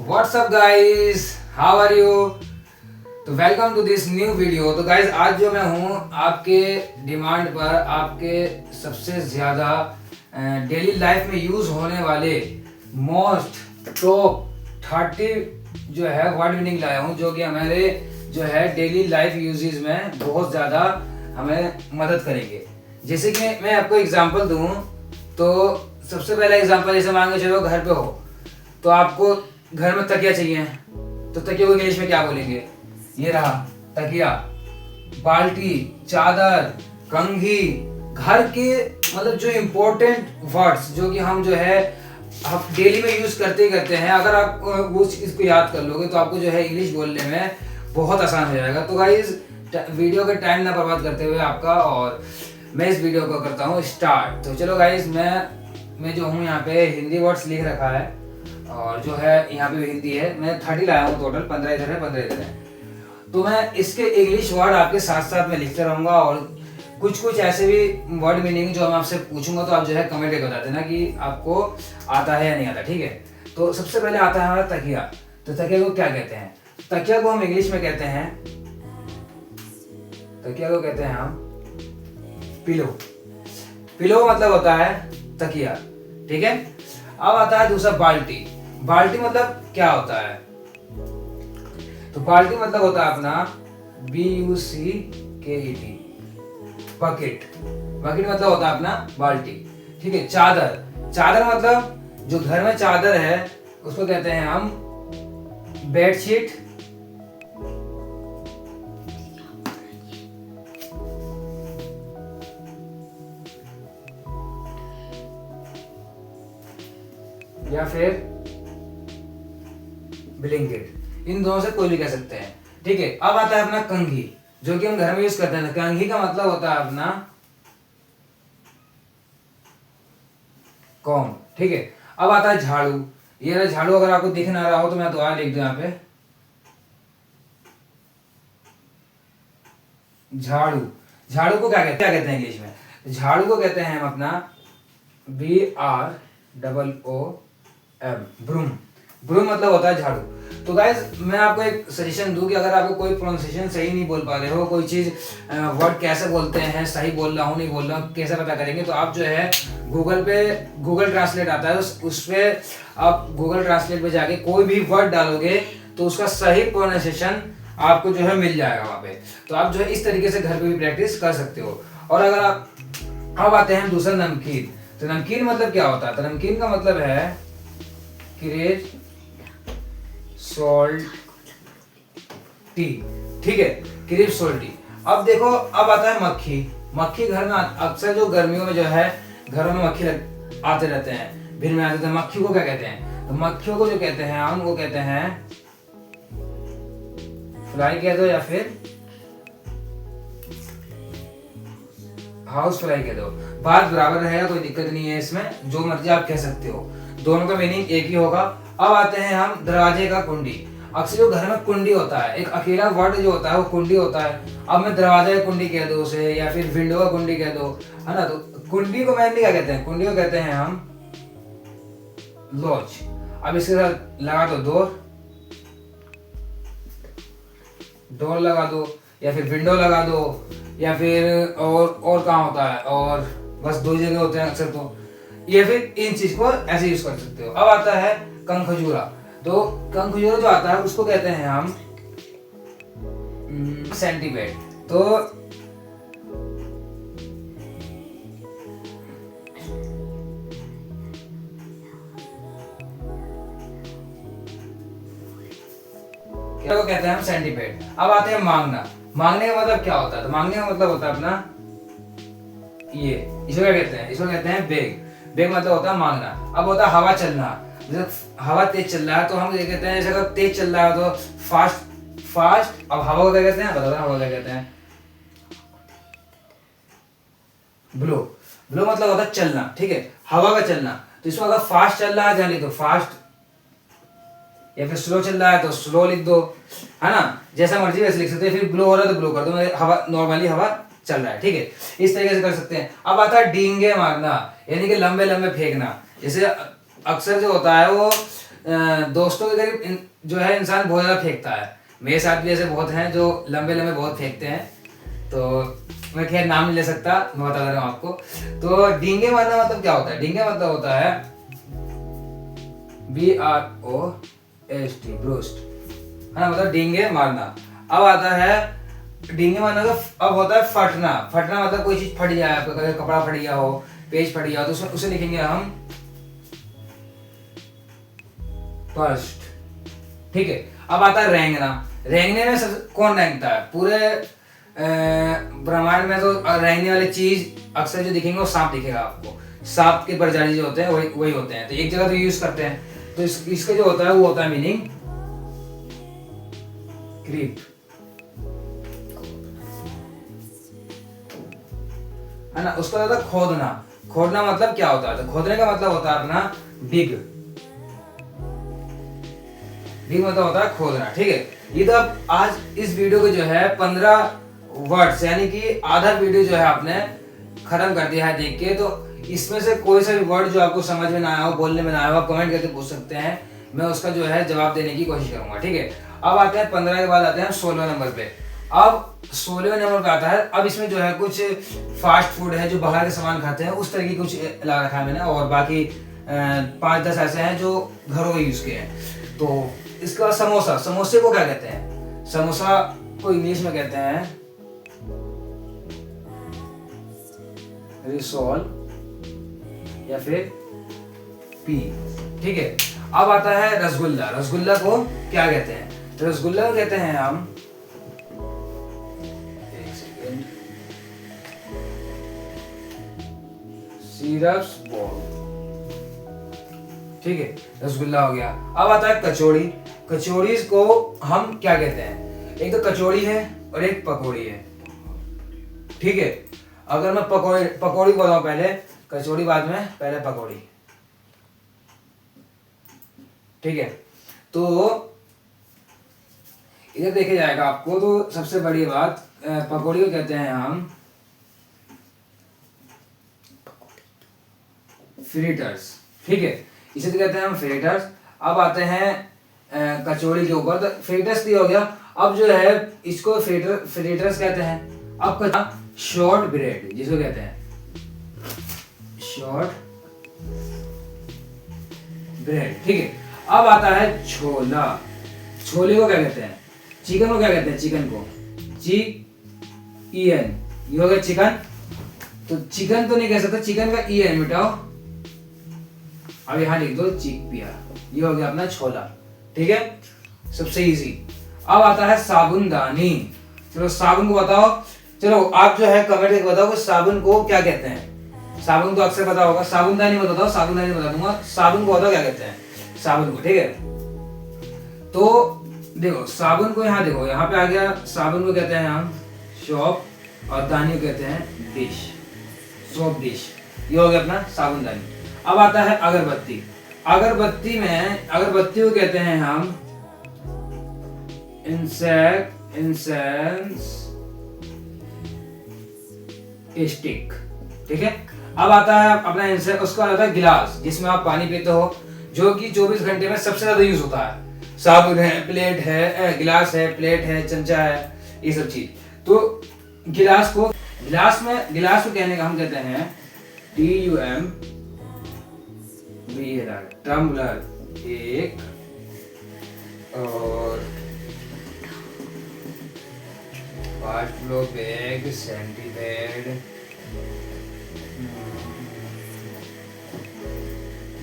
What's up guys? How are you? तो welcome to this new video. तो guys आज जो मैं हूँ आपके डिमांड पर आपके सबसे ज़्यादा डेली लाइफ में यूज़ होने वाले मोस्ट टॉप 30 जो है वर्ड मीनिंग लाया हूँ, जो कि हमारे जो है डेली लाइफ यूजेस में बहुत ज़्यादा हमें मदद करेंगे। जैसे कि मैं आपको एग्जांपल दूँ तो सबसे पहला एग्जांपल, जैसे मान के चलो घर पे हो तो आपको घर में तकिया चाहिए, तो तकिया को इंग्लिश में क्या बोलेंगे? ये रहा तकिया। बाल्टी, चादर, कंघी, घर के मतलब जो इम्पोर्टेंट वर्ड्स जो कि हम जो है हम डेली में यूज करते ही करते हैं, अगर आप वो चीज को याद कर लोगे तो आपको जो है इंग्लिश बोलने में बहुत आसान हो जाएगा। तो गाइज वीडियो का टाइम ना बर्बाद करते हुए आपका, और मैं इस वीडियो को करता हूँ स्टार्ट। तो चलो गाइज मैं जो हूँ यहाँ पे हिंदी वर्ड्स लिख रखा है, और जो है यहाँ पे भी हिंदी है। मैं 30 लाया हूँ टोटल, 15 इधर है 15 इधर है। तो मैं इसके इंग्लिश वर्ड आपके साथ साथ में लिखते रहूँगा, और कुछ ऐसे भी वर्ड मीनिंग जो मैं आपसे पूछूंगा तो आप जो है कमेंट करके बता देना कि आपको आता है या नहीं आता, ठीक है। तो सबसे पहले आता है हमारा तकिया। तो तकिया को क्या कहते हैं? तकिया को हम इंग्लिश में कहते हैं, तकिया को कहते हैं हम पिलो। पिलो मतलब होता है तकिया, ठीक है। अब आता है दूसरा बाल्टी। बाल्टी मतलब क्या होता है? तो बाल्टी मतलब होता है अपना BUCKET, बकेट। बकेट मतलब होता है अपना बाल्टी, ठीक है। चादर, चादर मतलब जो घर में चादर है उसको कहते हैं हम बेडशीट। या फिर ब्लैंकेट, इन दोनों से कोई भी कह सकते हैं, ठीक है। अब आता है अपना कंघी, जो कि हम घर में यूज करते हैं। कंघी का मतलब होता है अपना कॉम्ब, ठीक है। अब आता है झाड़ू। ये रहा झाड़ू, अगर आपको दिख ना रहा हो तो मैं दोबारा लिख दूं यहाँ पे झाड़ू। झाड़ू को क्या कहते हैं इंग्लिश में? झाड़ू को कहते हैं हम अपना BROOM। ब्रूम मतलब होता है झाड़ू। तो गाइज मैं आपको एक सजेशन दूं कि अगर आपको कोई प्रोनाउंसिएशन सही नहीं बोल पा रहे हो, कोई चीज वर्ड कैसे बोलते हैं, सही बोल रहा हूँ नहीं बोल रहा हूँ, कैसे पता करेंगे? तो आप जो है गूगल पे गूगल ट्रांसलेट आता है, उस पे आप गूगल ट्रांसलेट पे जाके कोई भी वर्ड डालोगे तो उसका सही प्रोनाउंसिएशन आपको जो है मिल जाएगा वहाँ पे। तो आप जो है इस तरीके से घर पे भी प्रैक्टिस कर सकते हो। और अगर आप अब आते हैं दूसरा नमकीन। तो नमकीन मतलब क्या होता है? तो नमकीन का मतलब है क्रेज सॉल्ट टी, ठीक है, क्रीम सोल्टी। अब देखो, अब आता है मक्खी। मक्खी घर में अक्सर जो गर्मियों में जो है घरों में मक्खी आते रहते हैं, भिन में आते रहते हैं। मक्खी को क्या कहते हैं? तो मक्खियों को जो कहते हैं हम वो कहते हैं फ्लाई कह दो या फिर हाउस फ्लाई कह दो, बात बराबर रहेगा, कोई दिक्कत नहीं है इसमें, जो मर्जी आप कह सकते हो, दोनों का मीनिंग एक ही होगा। अब आते हैं हम दरवाजे का कुंडी। अक्सर जो घर में कुंडी होता है, एक अकेला वर्ड जो होता है वो कुंडी होता है। अब मैं दरवाजे का कुंडी कह दो उसे, या फिर विंडो का कुंडी कह दो, है ना। तो कुंडी को मैंने क्या कहते हैं? कुंडी को कहते हैं हम लॉच। अब इसके साथ लगा दो डोर, डोर लगा दो, या फिर विंडो लगा दो, या फिर और कहाँ होता है, और बस दो जगह होते हैं अक्सर। तो या फिर इन चीज को ऐसे यूज कर सकते हो। अब आता है कंखजूरा। तो कंखजूरा जो आता है उसको कहते हैं हम सेंटीपेड। तो क्या को कहते हैं हम सेंटीपेड। अब आते हैं मांगना। मांगने का मतलब क्या होता है? तो मांगने का मतलब होता है अपना ये, इसको क्या कहते हैं? इसको कहते हैं बेग। बेग मतलब होता है मांगना। अब होता है हवा चलना। जैसे हवा तेज चल रहा है तो हम ये कहते हैं, जैसे अगर तेज चल रहा है तो फास्ट। अब हवा को क्या कहते हैं? बता, हवा क्या कहते हैं? ब्लो। ब्लो मतलब होता है चलना, ठीक है, हवा का चलना। तो इसको अगर फास्ट चल रहा है जाने तो फास्ट, या फिर स्लो चल रहा है तो स्लो लिख दो, है ना, जैसा मर्जी वैसे लिख सकते हैं। फिर ब्लो हो रहा है तो ब्लो कर दो, हवा नॉर्मली हवा चल रहा है, ठीक है, इस तरीके से कर सकते हैं। अब आता है डींगे मारना, यानी कि लंबे लंबे फेंकना। जैसे अक्सर जो होता है वो दोस्तों के करीब जो है इंसान बहुत ज़्यादा फेंकता है। मेरे साथ भी ऐसे बहुत हैं जो लंबे लंबे बहुत फेंकते हैं, तो मैं खैर नाम नहीं ले सकता, मैं बता रहा हूँ आपको। तो डींगे मारना मतलब क्या होता है? डींगे मतलब होता है BROST, ब्रोस्ट, है ना, मतलब डींगे मारना। अब आता है डींगे मारना का अब होता है फटना। फटना मतलब कोई चीज फट जाए, आपका कपड़ा फट गया हो, पेज फट गया हो, तो उसे लिखेंगे हम बर्स्ट। ठीक है। अब आता है रेंगना। रेंगने में सब कौन रेंगता है? पूरे ब्रह्मांड में तो रेंगने वाली चीज अक्सर जो दिखेंगे वो सांप दिखेगा आपको। सांप के परजाली जो होते हैं वही होते हैं, तो एक जगह तो यूज करते हैं, तो इसका जो होता है वो होता है मीनिंग क्रीप, है ना। उसका होता है खोदना। खोदना मतलब क्या होता है? तो खोदने का मतलब होता है अपना डिग। डिग मतलब होता है खोदना। ठीक है। ये तो अब आज इस वीडियो को जो है 15 वर्ड्स यानी कि आधा वीडियो जो है आपने खत्म कर दिया है देख के। तो इसमें से कोई सा भी वर्ड जो आपको समझ में ना आया हो, बोलने में ना आया हो, कमेंट करके पूछ सकते हैं, मैं उसका जो है जवाब देने की कोशिश करूंगा। ठीक है। अब आते हैं 15 के बाद आते हैं 16वें नंबर पे। अब 16वें नंबर पे आता है, अब इसमें जो है कुछ फास्ट फूड है जो बाहर के सामान खाते हैं उस तरह की कुछ ला रखा है मैंने, और बाकी 5-10 ऐसे हैं जो घरों में यूज किए हैं। तो इसका समोसा, समोसे को क्या कहते हैं? समोसा को इंग्लिश में कहते हैं रिसोल या फिर पी। ठीक है। अब आता है रसगुल्ला। रसगुल्ला को क्या कहते हैं? रसगुल्ला को कहते हैं हम, एक सेकेंड, सिरप्स बॉल। ठीक है, रसगुल्ला हो गया। अब आता है कचौड़ी। कचौड़ी को हम क्या कहते हैं? एक तो कचौड़ी है और एक पकौड़ी है। ठीक है। अगर मैं पकौड़ी बताऊं पहले, कचौड़ी बाद में, पहले पकौड़ी। ठीक है। तो इधर देखे जाएगा आपको, तो सबसे बड़ी बात, पकौड़ी को कहते हैं हम फ्रीटर्स। ठीक है, इसे तो कहते हैं हम फ्रीटर्स। अब आते हैं कचौड़ी के ऊपर, तो फ्रीटर्स भी हो गया। अब जो है इसको फ्रीटर्स कहते हैं। अब शॉर्ट ब्रेड जिसको कहते हैं शॉर्ट ब्रेड। ठीक है। अब आता है छोला। छोले को क्या कहते हैं? चिकन को क्या कहते हैं? चिकन को चिकन, ये हो गया चिकन। तो चिकन तो नहीं कह सकते, चिकन का EN मिटाओ, अब यहां लिख दो चिकपिया, ये हो गया अपना छोला। ठीक है, सबसे इजी। अब आता है साबुनदानी। चलो साबुन को बताओ, चलो आप जो है कमेंट करके बताओ कि साबुन को क्या कहते हैं। साबुन तो अक्सर पता होगा, साबुनदानी मत बताओ, साबुनदानी बता दूंगा। साबुन को बताओ क्या कहते हैं साबुन को। ठीक है, तो देखो साबुन को, यहाँ देखो, यहाँ पे आ गया। साबुन को कहते हैं हम शॉप, और दानी को कहते हैं डिश, सोप डिश। ये हो गया अपना साबुनदानी। अब आता है अगरबत्ती। अगरबत्ती में, अगरबत्ती को कहते हैं हम इंसेंस स्टिक। ठीक है। अब आता है अपना इंसेंस, उसका आता है गिलास जिसमें आप पानी पीते हो, जो कि 24 घंटे में सबसे ज्यादा यूज होता है। साबुन है, प्लेट है, गिलास है, प्लेट है, चमचा है, ये सब चीज। तो गिलास को, गिलास को कहने का हम कहते हैं TUMBLR, टम्बलर एक, और फास्ट फ्लो बैग, सेंटीपेड,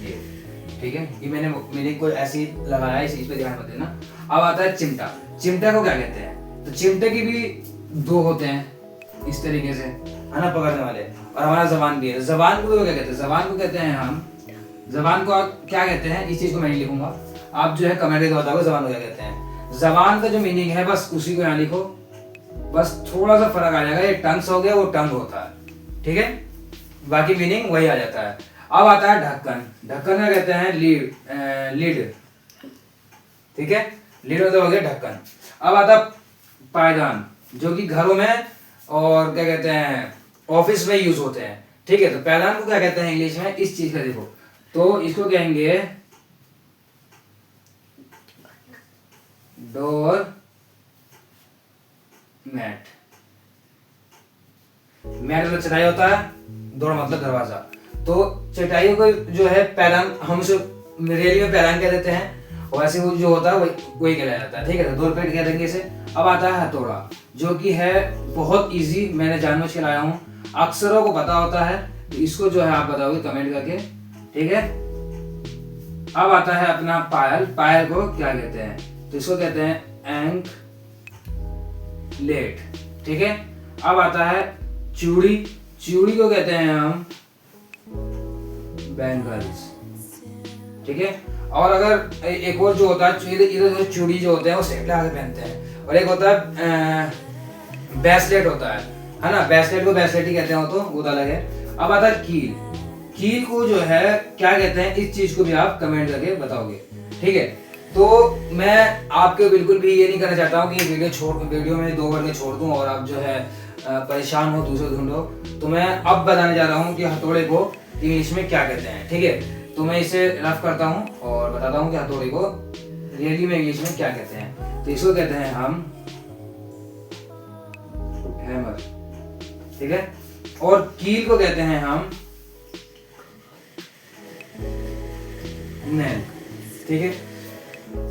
ये। ठीक है, ये मैंने कोई ऐसी लगाया है, इस पे ध्यान मत देना। अब आता है चिमटा। चिमटा को क्या कहते हैं? तो चिमटे की भी 2 होते हैं इस तरीके से, है ना, पकड़ने वाले, और हमारा जबान भी है। जबान को क्या कहते हैं? जबान को कहते हैं हम, जबान को क्या कहते हैं, इस चीज को मैं नहीं लिखूंगा, आप जो है कमेंट करके बताओगे जबान को क्या कहते हैं। जबान का जो मीनिंग है बस उसी को यहाँ लिखो, बस थोड़ा सा फर्क आ जाएगा। ये टंग्स हो गया, वो टंग होता है। ठीक है, बाकी मीनिंग वही आ जाता है। अब आता है ढक्कन। ढक्कन क्या कहते हैं? लीड। ठीक है, लीड मतलब हो गया ढक्कन। अब आता है पायदान, जो कि घरों में और क्या कहते हैं ऑफिस में यूज होते हैं। ठीक है, तो पायदान को क्या कहते हैं इंग्लिश में? इस चीज का देखो, तो इसको कहेंगे डोर मैट। मैट मतलब चटाई होता है, डोर मतलब दरवाजा। तो चटाइयों को जो है पैरांग, हम उसे रेली में पैरांग कह देते हैं, और ऐसे वो जो होता है वही कहलाया जाता है। ठीक है, तो डोर पेट कह देंगे इसे। अब आता है हथौड़ा, जो कि है बहुत इजी, मैंने जानबूझ के लाया हूँ, अक्सरों को पता होता है। तो इसको जो है आप बताओगे कमेंट करके, ठीक है। अब आता है अपना पायल। पायल को क्या कहते हैं? तो इसको कहते हैं एंकलेट, ठीक है। अब आता है चूड़ी। चूड़ी को कहते हैं हम बैंगल्स, ठीक है। और अगर एक और जो होता है, इधर जो चूड़ी जो होते हैं वो सेट लगा के पहनते हैं, और एक होता है ब्रेसलेट होता है ना। ब्रेसलेट को ब्रेसलेट ही कहते हैं, वो तो अलग है। अब आता है कील। कील को जो है क्या कहते हैं, इस चीज को भी आप कमेंट करके बताओगे, ठीक है। तो मैं आपके बिल्कुल भी ये नहीं करना चाहता हूँ कि वीडियो में 2 वर्ड छोड़ दूं और आप जो है परेशान हो, दूसरे ढूंढो। तो मैं अब बताने जा रहा हूँ कि हथौड़े को इंग्लिश में क्या कहते हैं, ठीक है। तो मैं इसे रफ करता हूँ और बताता हूँ कि हथौड़े को रियली में इंग्लिश में क्या कहते हैं। तो इसको कहते हैं हम हैमर, ठीक है। और कील को कहते हैं हम नेल, ठीक है।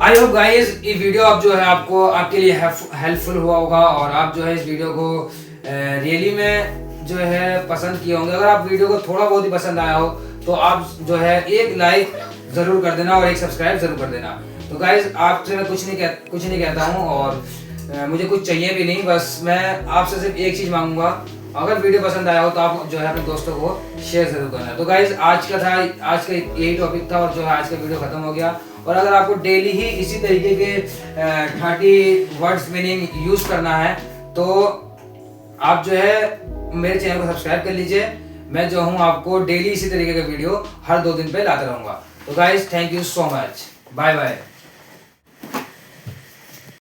आई होप गाइस ये वीडियो अब जो है आपके लिए हेल्पफुल हुआ होगा, और आप जो है इस वीडियो को रियली में जो है पसंद किए होंगे। अगर आप वीडियो को थोड़ा बहुत ही पसंद आया हो तो आप जो है एक लाइक जरूर कर देना और एक सब्सक्राइब जरूर कर देना। तो गाइस आपसे मैं कुछ नहीं कहता हूँ, और मुझे कुछ चाहिए भी नहीं, बस मैं आपसे सिर्फ एक चीज मांगूंगा, अगर वीडियो पसंद आया हो तो आप जो है अपने दोस्तों को शेयर जरूर करना। तो गाइस आज का यही टॉपिक था, और जो है आज का वीडियो खत्म हो गया। और अगर आपको डेली ही इसी तरीके के 30 वर्ड्स मीनिंग यूज करना है तो आप जो है मेरे चैनल को सब्सक्राइब कर लीजिए। मैं जो हूँ आपको डेली इसी तरीके का वीडियो हर 2 दिन पे लाता रहूंगा। तो guys thank you so much, bye bye.